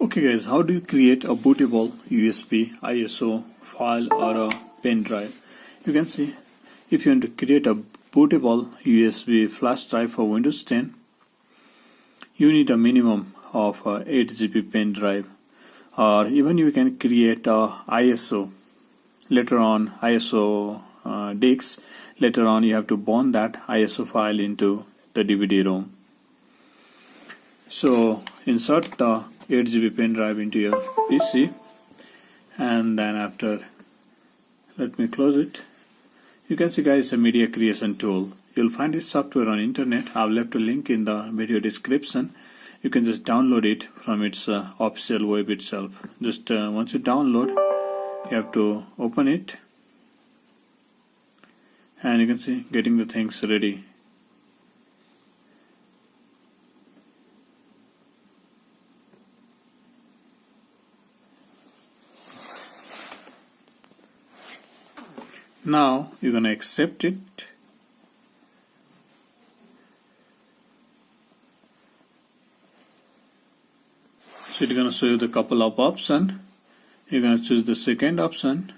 Okay guys, how do you create a bootable USB, ISO file or a pen drive? You can see if you want to create a bootable USB flash drive for Windows 10, you need a minimum of 8 GB pen drive, or even you can create a ISO later on, ISO disks. Later on you have to burn that ISO file into the DVD-ROM. So insert the 8 GB pen drive into your PC, and then after, let me close it. You can see guys, a media creation tool. You'll find this software on internet. I've left a link in the video description. You can just download it from its official web itself. Just once you download, you have to open it, and you can see getting the things ready. Now you're going to accept it. So it's going to show you the couple of options. You're going to choose the second option.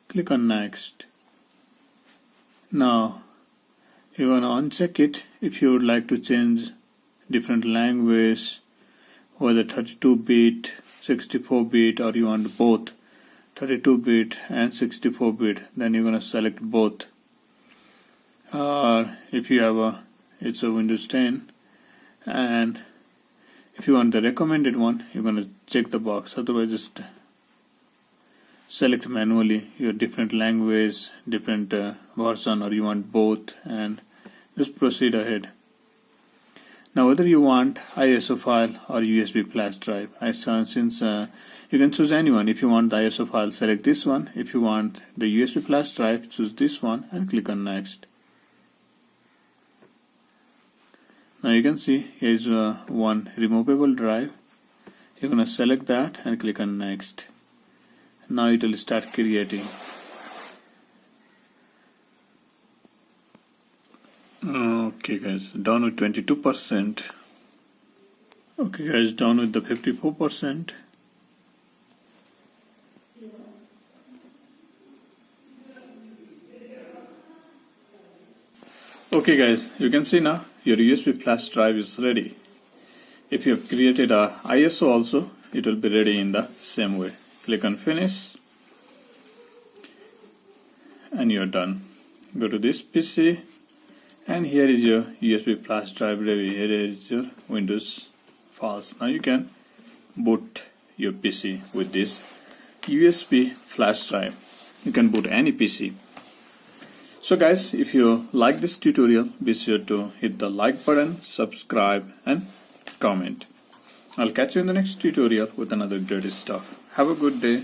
Click on next. Now you're going to uncheck it if you would like to change different language, whether 32-bit, 64-bit, or you want both 32-bit and 64-bit. Then you're going to select both. Or if you have it's a Windows 10, and if you want the recommended one, you're going to check the box. Otherwise, just select manually your different language, different version, or you want both, and just proceed ahead. Now whether you want ISO file or USB flash drive, since you can choose anyone. If you want the ISO file, select this one. If you want the USB flash drive, choose this one and click on next. Now you can see here is one removable drive. You're going to select that and click on next. Now it will start creating. Okay guys, down with 22%. Okay guys, down with the 54%. Okay guys, you can see now your USB flash drive is ready. If you have created a ISO also, it will be ready in the same way. Click on finish and you're done. Go to this PC, and here is your USB flash drive ready. Here is your Windows files. Now you can boot your PC with this USB flash drive. You can boot any PC. So guys, if you like this tutorial, be sure to hit the like button, subscribe and comment. I'll catch you in the next tutorial with another great stuff. Have a good day.